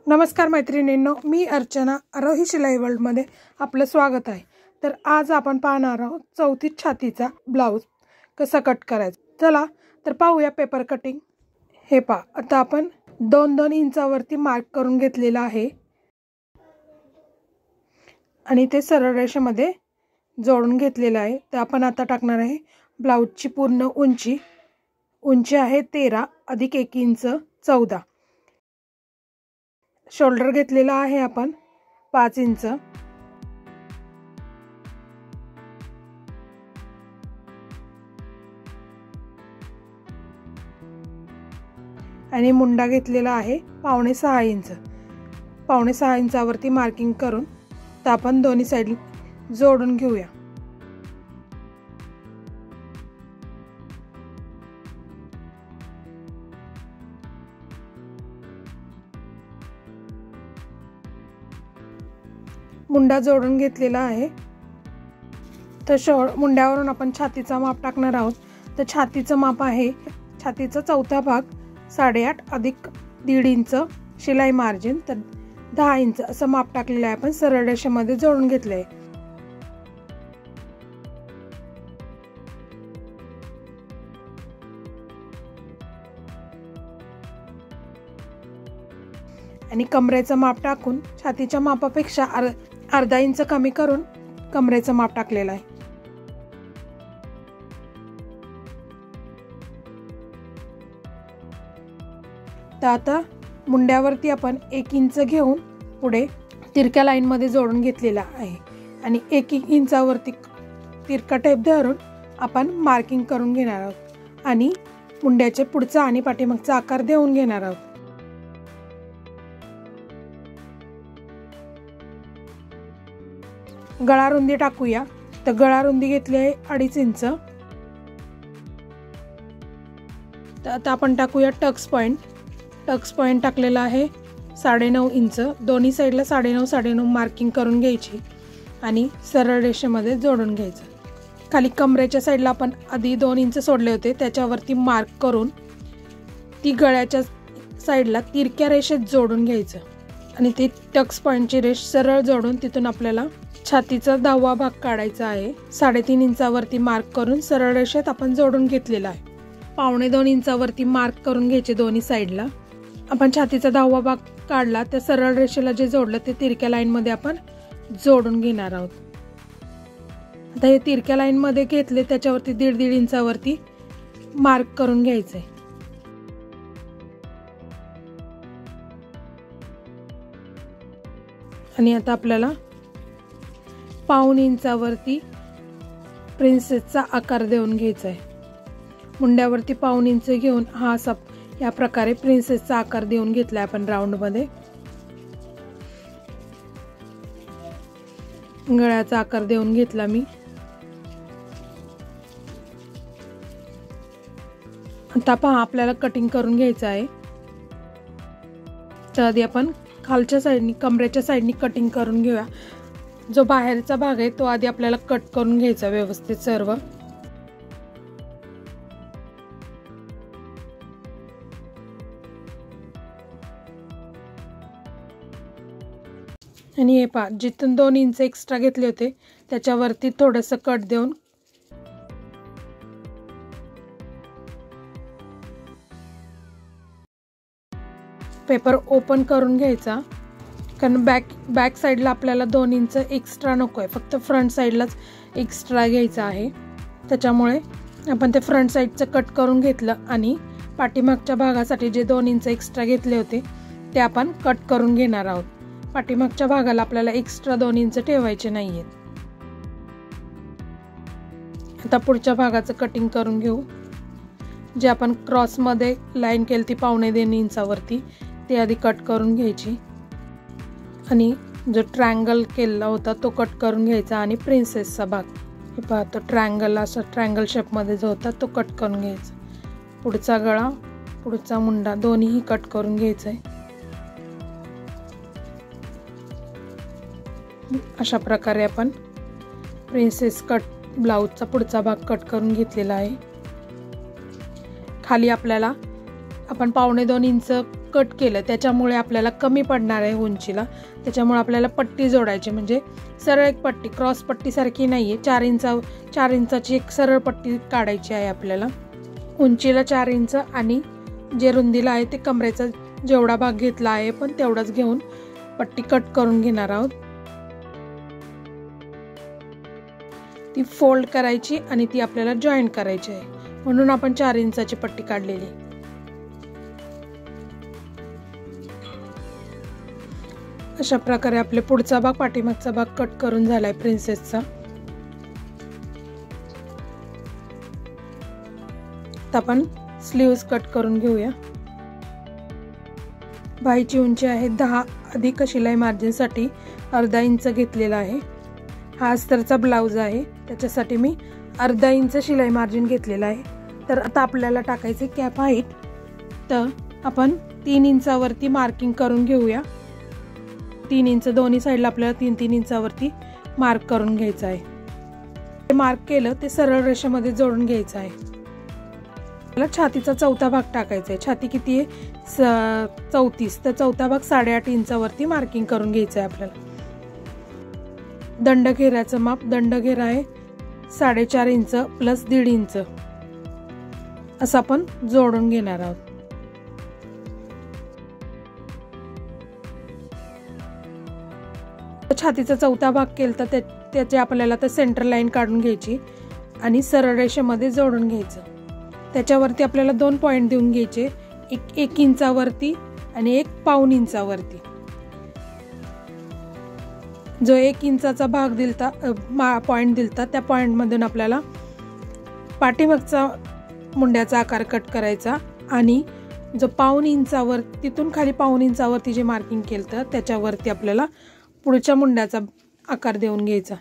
नमस्कार मैत्रिणींनो, मी अर्चना आरोही शिलाई वर्ल्डमध्ये आपलं स्वागत आहे। तर आज आपण पाहणार आहोत चौथी छातीचा ब्लाउज कसा कट करायचा। चला तर पाहूया पेपर कटिंग। हे पहा, आता आपण 2-2 इंचावरती मार्क करून घेतलेला आहे आणि ते सरळ रेषेमध्ये जोडून घेतलेलं आहे। तर आपण आता टाकणार आहे ब्लाउजची पूर्ण उंची आहे 13 अधिक 1 इंच 14। शोल्डर घेतलेला आहे आपण 5 इंच आणि मुंडा घेतलेला आहे 5.5 इंच। 5.5 इंचावरती मार्किंग करून तर आपण दोन्ही साइड जोडून घेऊया। मुंडा जोडून घेतलेला आहे। तर मुंड्यावरून आपण छातीचा माप टाकणार आहोत। तर छातीचं माप आहे, छातीचा चौथा भाग 8.5 अधिक 1.5 इंच शिलाई मार्जिन, तर 10 इंच असं माप टाकलेलं आहे। आपण सरळ रेषेमध्ये जोडून घेतले आहे। आणि कमरेचं माप टाकून छातीच्या मापापेक्षा अर्धा इंच कमी करून कमरेचं माप टाकलेलं आहे। तर आता मुंड्यावरती आपण 1 इंच घेऊन पुढे तिरक्या लाईन मध्ये जोडून घेतलेला आहे आणि 1 इंचावरती तिरका टेप धरून आपण मार्किंग करून घेणार आहोत आणि मुंड्याचे पुढचा आणि पाठीमागचा आकार देऊन घेणार आहोत। गळा रुंदी टाकूया। तर गळा रुंदी घेतली आहे 2.5 इंच। तर आता आपण टाकूया टक्स पॉइंट टाकलेला आहे 9.5 इंच। दोन्ही साइडला 9.5 मार्किंग करून घ्यायची आणि सरळ रेषेमध्ये जोडून घ्यायचं। खाली कमरेच्या साइडला आपण आधी 2 इंच सोडले होते, त्याच्यावरती मार्क करून ती गळ्याच्या साइडला तिरक्या रेषेत जोडून घ्यायचं आणि ती टक्स पॉइंटची रेष सरळ जोडून तिथून आपल्याला छातीचा 10वा भाग काढायचा आहे। 3.5 इंचावरती मार्क करून सरळ रेषेत आपण जोडून घेतलेला आहे। 1.25 इंचावरती मार्क करून घ्यायचे दोन्ही साइडला। आपण छातीचा 10वा भाग काढला, त्या सरळ रेषेला जे जोडलं ते तिरक्या लाईन मध्ये आपण जोडून घेणार आहोत। आता हे तिरक्या लाईन मध्ये घेतले, त्याच्यावरती 1.5 इंचावरती मार्क करून घ्यायचे आणि आता आपल्याला 1.5 इंचावरती प्रिन्सेसचा आकार देऊन घ्यायचा आहे। मुंड्यावरती 1.5 इंच घेऊन हा असा या प्रकारे प्रिन्सेसचा आकार देऊन घेतला आपण राऊंड मध्ये। गळ्याचा आकार देऊन घेतला मी। आता पहा, आपल्याला कटिंग करून घ्यायचं आहे। तर आधी आपण खालच्या साइडनी कमरेच्या साइडनी कटिंग करून घेऊया। जो बाहेरचा भाग आहे तो आधी आपल्याला कट करून घ्यायचा व्यवस्थित सर्व। आणि हे पहा, जिथून 2 इंच एक्स्ट्रा घेतले होते त्याच्यावरती थोडंसं कट देऊन पेपर ओपन करून घ्यायचा, कारण बॅक साइडला आपल्याला 2 इंच एक्स्ट्रा नको आहे, फक्त फ्रंट साइडलाच एक्स्ट्रा घ्यायचा आहे। त्याच्यामुळे आपण ते फ्रंट साइडचं कट करून घेतलं आणि पाठीमागच्या भागासाठी जे 2 इंच एक्स्ट्रा घेतले होते ते आपण कट करून घेणार आहोत। पाठीमागच्या भागाला आपल्याला एक्स्ट्रा 2 इंच ठेवायचे नाहीयेत। आता पुढच्या भागाचं कटिंग करून घेऊ। जे आपण क्रॉस मध्ये लाईन केली ती 1.25 इंचावरती ते आधी कट करून घ्यायची आणि जो ट्रायंगल केलेला होता तो कट करून घ्यायचा आणि प्रिन्सेसचा भाग हे पहा, तो ट्रायंगल असा ट्रायंगल शेप मध्ये जो होता तो कट करून घ्यायचा। पुढचा गळा, पुढचा मुंडा दोन्हीही कट करून घ्यायचंय। अशा प्रकारे आपण प्रिन्सेस कट ब्लाउजचा पुढचा भाग कट करून घेतलेला आहे। खाली आपल्याला आपण 1.25 इंच कट केलं त्याच्यामुळे आपल्याला कमी पडणार आहे उंचीला, त्याच्यामुळे आपल्याला पट्टी जोडायची, म्हणजे सरळ एक पट्टी, क्रॉस पट्टीसारखी नाही आहे, 4 इंचाची एक सरळ पट्टी काढायची आहे आपल्याला। उंचीला 4 इंच आणि जे रुंदीला आहे ते कमरेचा जेवढा भाग घेतला आहे पण तेवढाच घेऊन पट्टी कट करून घेणार आहोत। ती फोल्ड करायची आणि ती आपल्याला जॉईंट करायची आहे, म्हणून आपण 4 इंचाची पट्टी काढलेली। अशा प्रकारे आपले पुढचा भाग पाठीमागचा भाग कट करून झालाय प्रिन्सेसचा। आता आपण स्लीव्स कट करून घेऊया। बाहीची उंची आहे 10, अधिक शिलाई मार्जिनसाठी अर्धा इंच घेतलेला आहे। हा अस्तरचा ब्लाउज आहे, त्याच्यासाठी मी अर्धा इंच शिलाई मार्जिन घेतलेला आहे। तर आता आपल्याला टाकायचे कॅप हाईट, तर आपण 3 इंचावरती मार्किंग करून घेऊया। 3 इंच दोन्ही साईडला आपल्याला 3-3 इंचावरती मार्क करून घ्यायचं आहे। ते मार्क केलं ते सरळ रेषेमध्ये जोडून घ्यायचं आहे। आपल्याला छातीचा चौथा भाग टाकायचा आहे। छाती किती आहे 34, तर चौथा भाग 8.5 इंचावरती मार्किंग करून घ्यायचं आहे आपल्याला। दंडघेऱ्याचं माप, दंडघेरा आहे 4.5 इंच प्लस 1.5 इंच असं आपण जोडून घेणार आहोत। छातीचा चौथा भाग केला तर त्याचे आपल्याला तर सेंटर लाईन काढून घ्यायची आणि सरळ रेषेमध्ये जोडून घ्यायचं। त्याच्यावरती आपल्याला 2 पॉइंट देऊन घ्यायचे, एक इंचावरती आणि एक पाऊण इंचावरती। जो 1 इंचाचा भाग दिलता पॉइंट दिलता त्या पॉइंट मधून आपल्याला पाठीमागचा मुंड्याचा आकार कट करायचा आणि जो पाऊण इंचावर तिथून खाली पाऊण इंचावरती जे मार्किंग केलं त्याच्यावरती आपल्याला पुढच्या मुंड्याचा आकार देऊन घ्यायचा।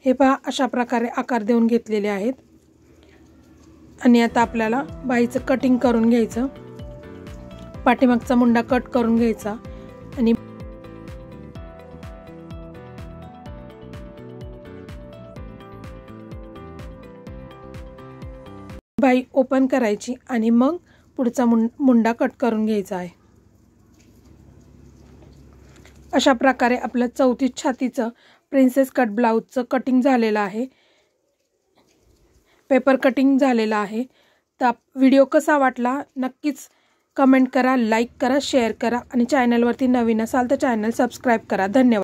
हे पहा अशा प्रकारे आकार देऊन घेतलेले आहेत। आणि आता आपल्याला बाहीचं कटिंग करून घ्यायचं, पाठीमागचा मुंडा कट करून घ्यायचा आणि बाही ओपन करायची आणि मग पुढचा मुंडा कट करून घ्यायचा आहे। अशा प्रकारे आपलं 34 छातीचं प्रिन्सेस कट ब्लाउजचं कटिंग झालेलं आहे, पेपर कटिंग झालेला आहे। तर व्हिडिओ कसा वाटला नक्कीच कमेंट करा, लाईक करा, शेअर करा आणि चॅनलवरती नवीन असाल तर चॅनल सबस्क्राईब करा। धन्यवाद।